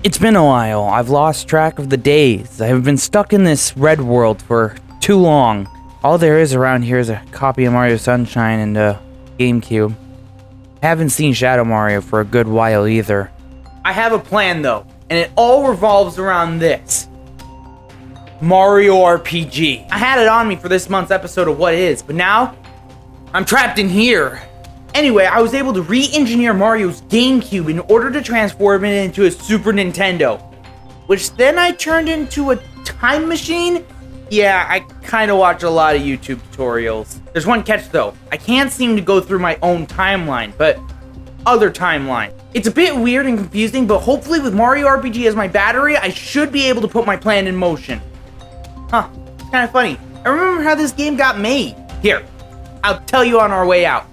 It's been a while. I've lost track of the days. I have been stuck in this red world for too long. All there is around here is a copy of Mario Sunshine and a GameCube. I haven't seen Shadow Mario for a good while either. I have a plan though, and it all revolves around this. Mario RPG. I had it on me for this month's episode of What Is, but now I'm trapped in here. Anyway, I was able to re-engineer Mario's GameCube in order to transform it into a Super Nintendo, which then I turned into a time machine. Yeah, I kind of watch a lot of YouTube tutorials. There's one catch though. I can't seem to go through my own timeline, but other timeline. It's a bit weird and confusing, but hopefully with Mario RPG as my battery, I should be able to put my plan in motion. Huh, it's kind of funny. I remember how this game got made. Here, I'll tell you on our way out.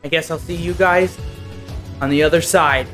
I guess I'll see you guys on the other side.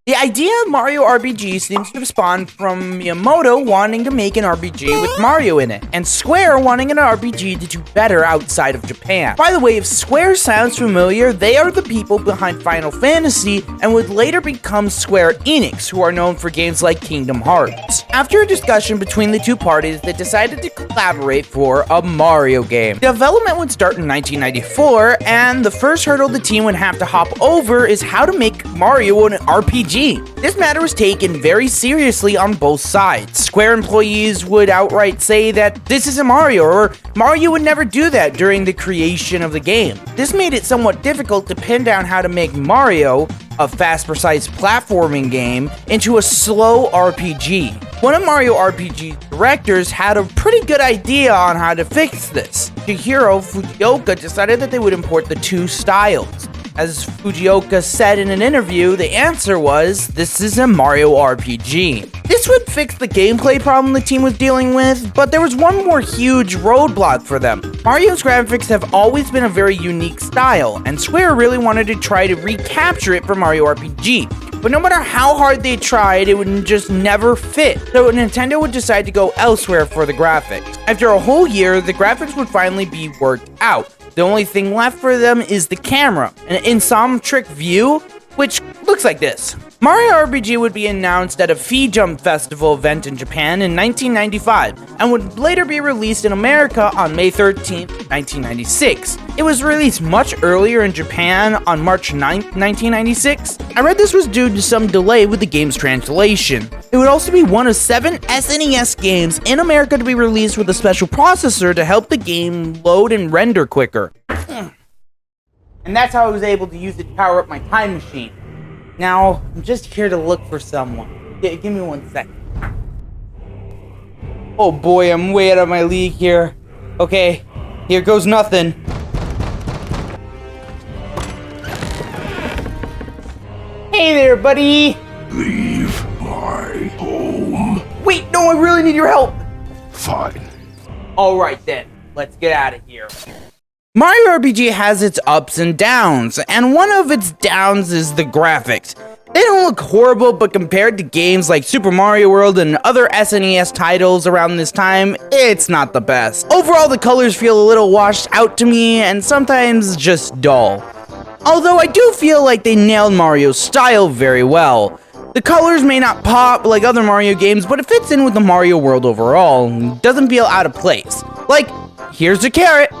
The idea of Mario RPG seems to have spawned from Miyamoto wanting to make an RPG with Mario in it, and Square wanting an RPG to do better outside of Japan. By the way, if Square sounds familiar, they are the people behind Final Fantasy and would later become Square Enix, who are known for games like Kingdom Hearts. After a discussion between the two parties, they decided to collaborate for a Mario game. Development would start in 1994, and the first hurdle the team would have to hop over is how to make Mario an RPG. This matter was taken very seriously on both sides. Square employees would outright say that this isn't Mario, or Mario would never do that during the creation of the game. This made it somewhat difficult to pin down how to make Mario, a fast, precise platforming game, into a slow RPG. One of Mario RPG's directors had a pretty good idea on how to fix this. Chihiro Fujioka decided that they would import the two styles. As Fujioka said in an interview, the answer was, this is a Mario RPG. This would fix the gameplay problem the team was dealing with, but there was one more huge roadblock for them. Mario's graphics have always been a very unique style, and Square really wanted to try to recapture it for Mario RPG. But no matter how hard they tried, it would just never fit. So Nintendo would decide to go elsewhere for the graphics. After a whole year, the graphics would finally be worked out. The only thing left for them is the camera, an isometric view, which looks like this. Mario RPG would be announced at a Fijum Festival event in Japan in 1995, and would later be released in America on May 13, 1996. It was released much earlier in Japan on March 9, 1996. I read this was due to some delay with the game's translation. It would also be one of 7 SNES games in America to be released with a special processor to help the game load and render quicker. And that's how I was able to use it to power up my time machine. Now, I'm just here to look for someone. Give me 1 second. Oh boy, I'm way out of my league here. Okay, here goes nothing. Hey there, buddy! Leave my home. Wait, no, I really need your help! Fine. Alright then, let's get out of here. Mario RPG has its ups and downs, and one of its downs is the graphics. They don't look horrible, but compared to games like Super Mario World and other SNES titles around this time, it's not the best. Overall, the colors feel a little washed out to me, and sometimes just dull. Although I do feel like they nailed Mario's style very well. The colors may not pop like other Mario games, but it fits in with the Mario world overall, and doesn't feel out of place. Like, here's a carrot.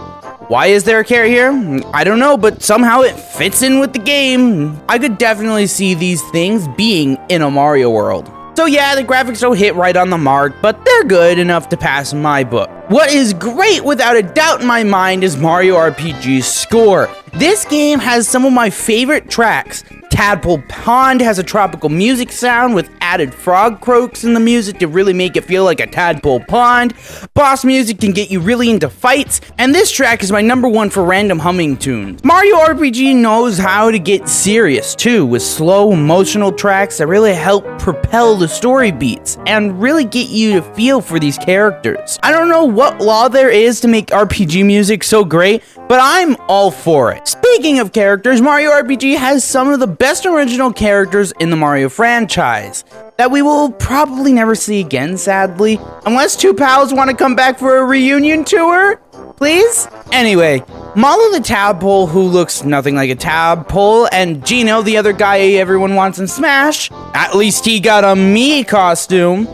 Why is there a carrot here? I don't know, but somehow it fits in with the game. I could definitely see these things being in a Mario world. So yeah, the graphics don't hit right on the mark, but they're good enough to pass my book. What is great without a doubt in my mind is Mario RPG's score. This game has some of my favorite tracks. Tadpole Pond has a tropical music sound with added frog croaks in the music to really make it feel like a tadpole pond. Boss music can get you really into fights, and this track is my #1 for random humming tunes. Mario RPG knows how to get serious too, with slow emotional tracks that really help propel the story beats and really get you to feel for these characters. I don't know what law there is to make RPG music so great, but I'm all for it. Speaking of characters, Mario RPG has some of the best original characters in the Mario franchise that we will probably never see again, sadly. Unless two pals want to come back for a reunion tour, please? Anyway, Mallow the tadpole, who looks nothing like a tadpole, and Geno, the other guy everyone wants in Smash. At least he got a me costume.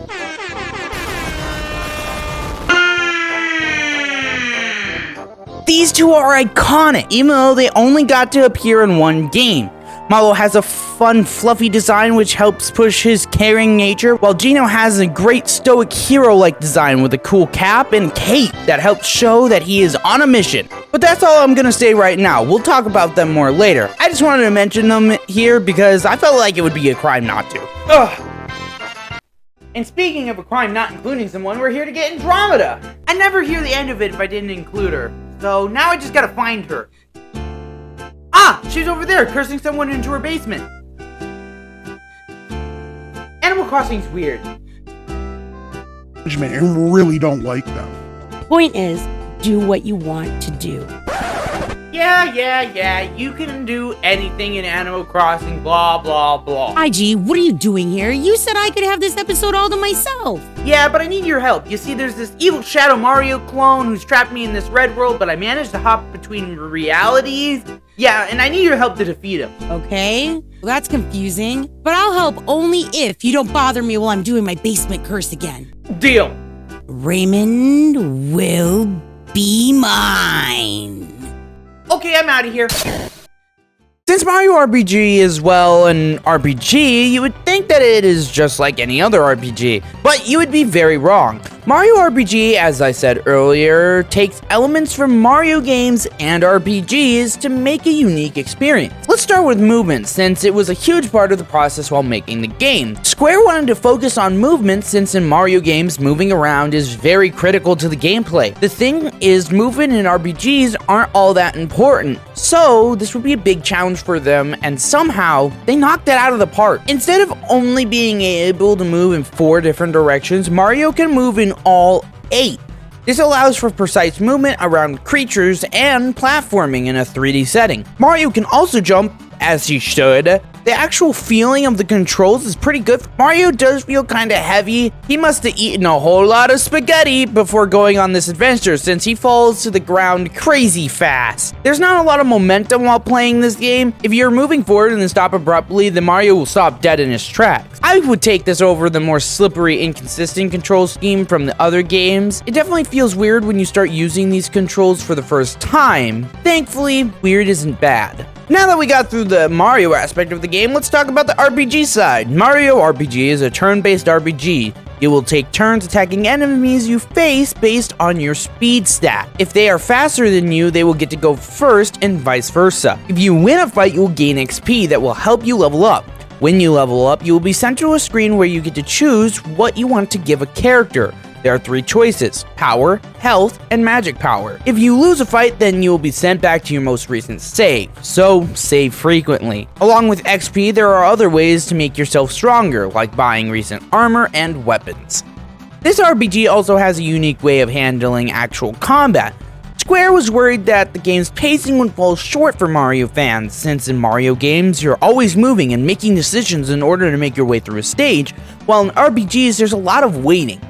These two are iconic, even though they only got to appear in one game. Mallow has a fun, fluffy design which helps push his caring nature, while Geno has a great stoic hero-like design with a cool cap and cape that helps show that he is on a mission. But that's all I'm gonna say right now. We'll talk about them more later. I just wanted to mention them here because I felt like it would be a crime not to. Ugh. And speaking of a crime not including someone, we're here to get Andromeda. I'd never hear the end of it if I didn't include her. So now I just gotta find her. Ah! She's over there, cursing someone into her basement. Animal Crossing's weird. I really don't like them. Point is, do what you want to do. Yeah, you can do anything in Animal Crossing, blah, blah, blah. IG, what are you doing here? You said I could have this episode all to myself. Yeah, but I need your help. You see, there's this evil Shadow Mario clone who's trapped me in this red world, but I managed to hop between realities. Yeah, and I need your help to defeat him. Okay, well, that's confusing, but I'll help only if you don't bother me while I'm doing my basement curse again. Deal. Raymond will be mine. Okay, I'm out of here. Since Mario RPG is, well, an RPG, you would think that it is just like any other RPG, but you would be very wrong. Mario RPG, as I said earlier, takes elements from Mario games and RPGs to make a unique experience. Let's start with movement, since it was a huge part of the process while making the game. Square wanted to focus on movement since in Mario games, moving around is very critical to the gameplay. The thing is, movement in RPGs aren't all that important, so this would be a big challenge for them, and somehow they knocked it out of the park. Instead of only being able to move in 4 different directions, Mario can move in all 8. This allows for precise movement around creatures and platforming in a 3D setting. Mario can also jump, as he should. The actual feeling of the controls is pretty good. Mario does feel kinda heavy. He must have eaten a whole lot of spaghetti before going on this adventure, since he falls to the ground crazy fast. There's not a lot of momentum while playing this game. If you're moving forward and then stop abruptly, then Mario will stop dead in his tracks. I would take this over the more slippery, inconsistent control scheme from the other games. It definitely feels weird when you start using these controls for the first time. Thankfully, weird isn't bad. Now that we got through the Mario aspect of the game, let's talk about the RPG side. Mario RPG is a turn-based RPG. You will take turns attacking enemies you face based on your speed stat. If they are faster than you, they will get to go first and vice versa. If you win a fight, you will gain XP that will help you level up. When you level up, you will be sent to a screen where you get to choose what you want to give a character. There are 3 choices: power, health, and magic power. If you lose a fight, then you will be sent back to your most recent save, so save frequently. Along with XP, there are other ways to make yourself stronger, like buying recent armor and weapons. This RPG also has a unique way of handling actual combat. Square was worried that the game's pacing would fall short for Mario fans, since in Mario games, you're always moving and making decisions in order to make your way through a stage, while in RPGs, there's a lot of waiting.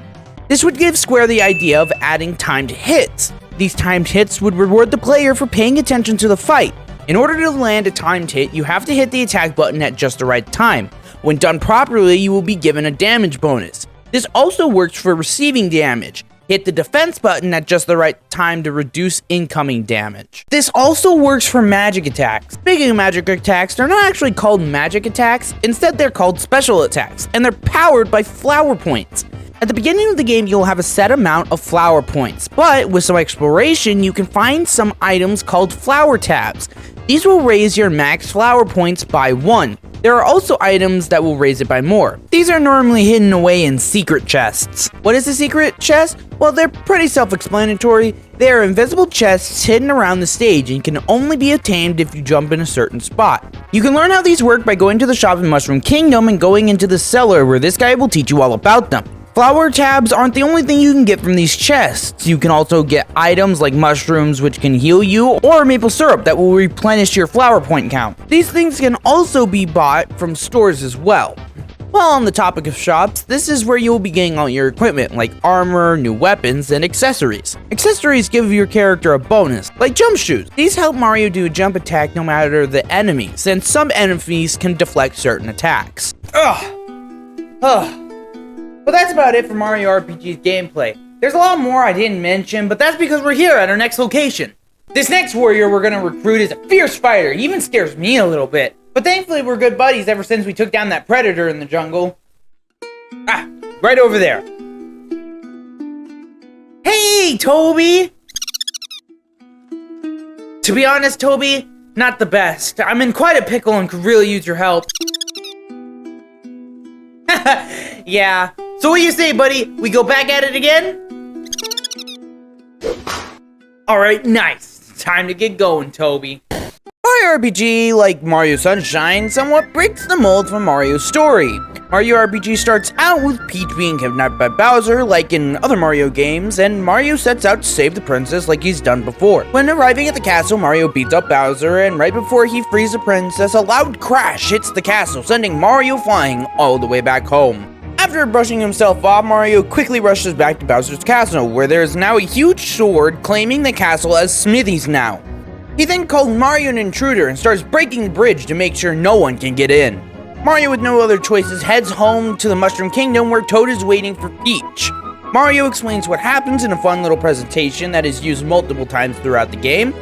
This would give Square the idea of adding timed hits. These timed hits would reward the player for paying attention to the fight. In order to land a timed hit, you have to hit the attack button at just the right time. When done properly, you will be given a damage bonus. This also works for receiving damage. Hit the defense button at just the right time to reduce incoming damage. This also works for magic attacks. Speaking of magic attacks, they're not actually called magic attacks, instead they're called special attacks, and they're powered by flower points. At the beginning of the game, you'll have a set amount of flower points, but with some exploration, you can find some items called flower tabs. These will raise your max flower points by 1. There are also items that will raise it by more. These are normally hidden away in secret chests. What is a secret chest? Well, they're pretty self-explanatory. They are invisible chests hidden around the stage and can only be obtained if you jump in a certain spot. You can learn how these work by going to the shop in Mushroom Kingdom and going into the cellar where this guy will teach you all about them. Flower tabs aren't the only thing you can get from these chests. You can also get items like mushrooms, which can heal you, or maple syrup that will replenish your flower point count. These things can also be bought from stores as well. While on the topic of shops, this is where you'll be getting all your equipment like armor, new weapons, and accessories. Accessories give your character a bonus, like jump shoes. These help Mario do a jump attack no matter the enemy, since some enemies can deflect certain attacks. Well, that's about it for Mario RPG's gameplay. There's a lot more I didn't mention, but that's because we're here at our next location. This next warrior we're gonna recruit is a fierce fighter. He even scares me a little bit. But thankfully we're good buddies ever since we took down that predator in the jungle. Ah, right over there. Hey, Toby! To be honest, Toby, not the best. I'm in quite a pickle and could really use your help. Yeah. So what do you say, buddy? We go back at it again? Alright, nice. Time to get going, Toby. Mario RPG, like Mario Sunshine, somewhat breaks the mold from Mario's story. Mario RPG starts out with Peach being kidnapped by Bowser, like in other Mario games, and Mario sets out to save the princess like he's done before. When arriving at the castle, Mario beats up Bowser, and right before he frees the princess, a loud crash hits the castle, sending Mario flying all the way back home. After brushing himself off, Mario quickly rushes back to Bowser's castle, where there is now a huge sword claiming the castle as Smithy's now. He then called Mario an intruder and starts breaking the bridge to make sure no one can get in. Mario, with no other choices, heads home to the Mushroom Kingdom where Toad is waiting for Peach. Mario explains what happens in a fun little presentation that is used multiple times throughout the game.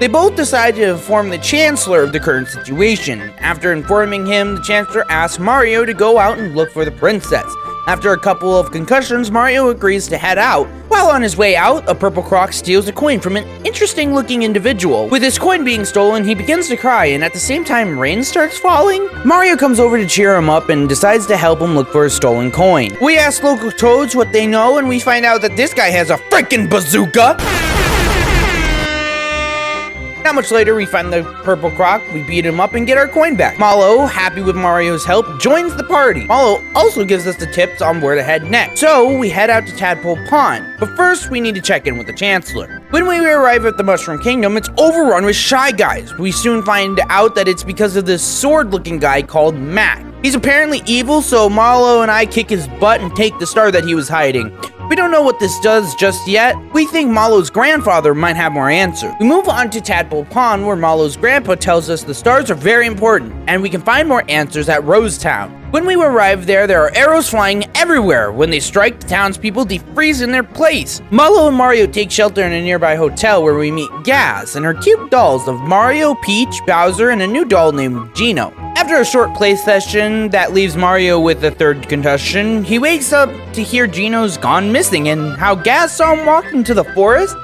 They both decide to inform the Chancellor of the current situation. After informing him, the Chancellor asks Mario to go out and look for the princess. After a couple of concussions, Mario agrees to head out. While on his way out, a purple croc steals a coin from an interesting looking individual. With his coin being stolen, he begins to cry, and at the same time rain starts falling. Mario comes over to cheer him up and decides to help him look for his stolen coin. We ask local toads what they know, and we find out that this guy has a freaking bazooka! Not much later, we find the purple croc, we beat him up and get our coin back. Mallow, happy with Mario's help, joins the party. Mallow also gives us the tips on where to head next. So, we head out to Tadpole Pond. But first, we need to check in with the Chancellor. When we arrive at the Mushroom Kingdom, it's overrun with Shy Guys. We soon find out that it's because of this sword-looking guy called Mac. He's apparently evil, so Mallow and I kick his butt and take the star that he was hiding. We don't know what this does just yet. We think Mallow's grandfather might have more answers. We move on to Tadpole Pond, where Mallow's grandpa tells us the stars are very important, and we can find more answers at Rosetown. When we arrive there are arrows flying everywhere. When they strike, the townspeople defreeze in their place. Mallow and Mario take shelter in a nearby hotel where we meet Gaz and her cute dolls of Mario, Peach, Bowser, and a new doll named Geno. After a short play session that leaves Mario with a third concussion, he wakes up to hear Geno's gone missing and how Gaz saw him walk into the forest.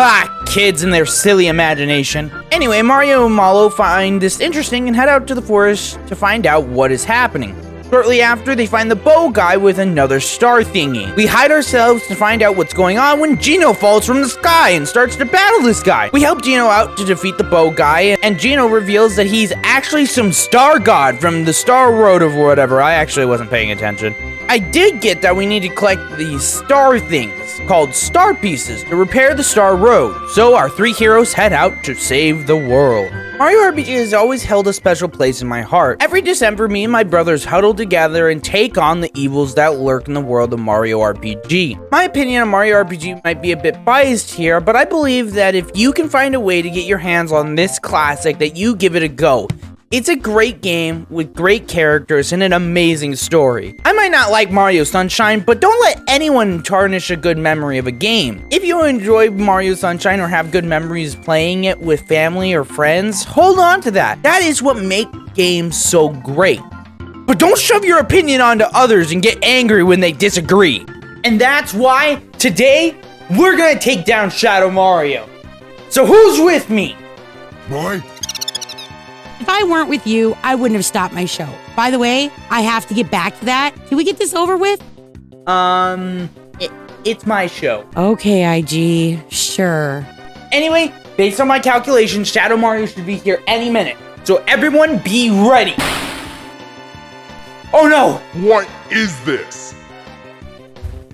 Ah, kids and their silly imagination. Anyway, Mario and Mallow find this interesting and head out to the forest to find out what is happening. Shortly after, they find the bow guy with another star thingy. We hide ourselves to find out what's going on when Geno falls from the sky and starts to battle this guy. We help Geno out to defeat the bow guy, and Geno reveals that he's actually some star god from the Star Road or whatever. I actually wasn't paying attention. I did get that we need to collect these star things called star pieces to repair the Star Road, so our three heroes head out to save the world. Mario RPG has always held a special place in my heart. Every December, me and my brothers huddle together and take on the evils that lurk in the world of Mario RPG. My opinion on Mario RPG might be a bit biased here, but I believe that if you can find a way to get your hands on this classic, that you give it a go. It's a great game with great characters and an amazing story. I might not like Mario Sunshine, but don't let anyone tarnish a good memory of a game. If you enjoy Mario Sunshine or have good memories playing it with family or friends, hold on to that. That is what makes games so great. But don't shove your opinion onto others and get angry when they disagree. And that's why today we're gonna take down Shadow Mario. So who's with me? Boy. If I weren't with you, I wouldn't have stopped my show. By the way, I have to get back to that. Can we get this over with? It's my show. Okay, IG. Sure. Anyway, based on my calculations, Shadow Mario should be here any minute. So everyone be ready. Oh no! What is this?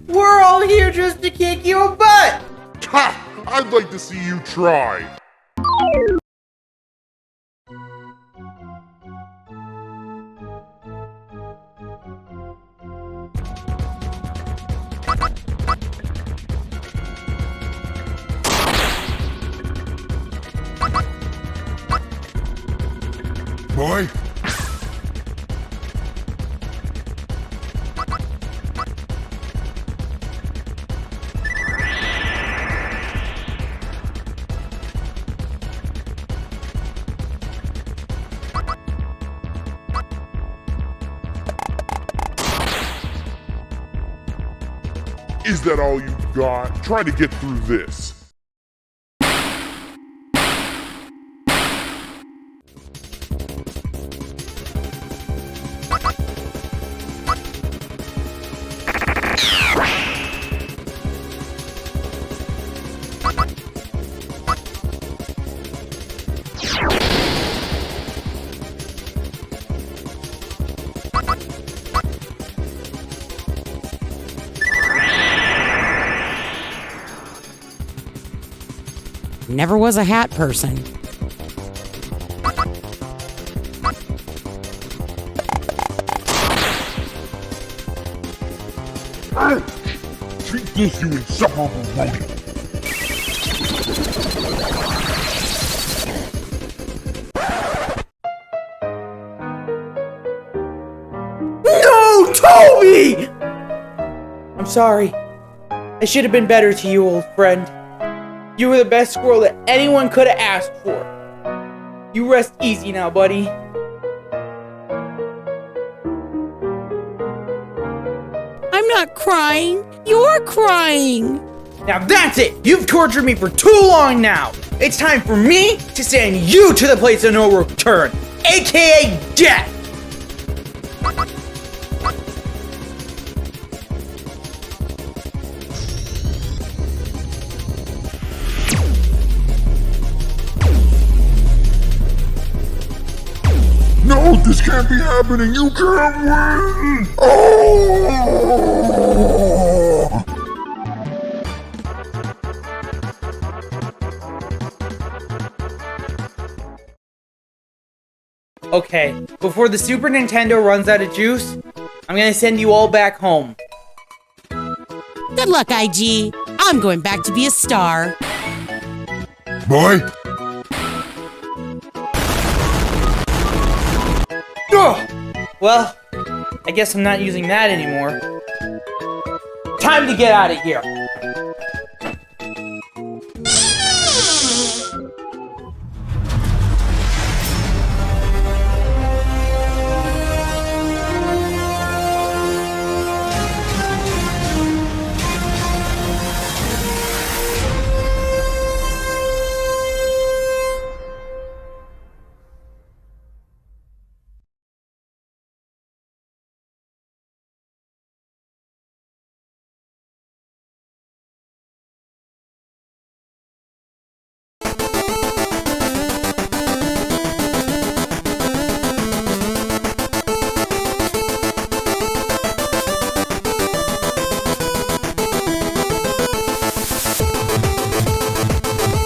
We're all here just to kick your butt! Ha! I'd like to see you try. Boy. Is that all you've got? Try to get through this. Never was a hat person. Take this, you insufferable rodent. No, Toby! I'm sorry. I should have been better to you, old friend. You were the best squirrel that anyone could have asked for. You rest easy now, buddy. I'm not crying. You're crying. Now that's it! You've tortured me for too long now! It's time for me to send you to the place of no return, aka death! No, this can't be happening. You can't win. Oh! Okay, before the Super Nintendo runs out of juice, I'm gonna send you all back home. Good luck, IG. I'm going back to be a star. Boy. Ugh. Well, I guess I'm not using that anymore. Time to get out of here.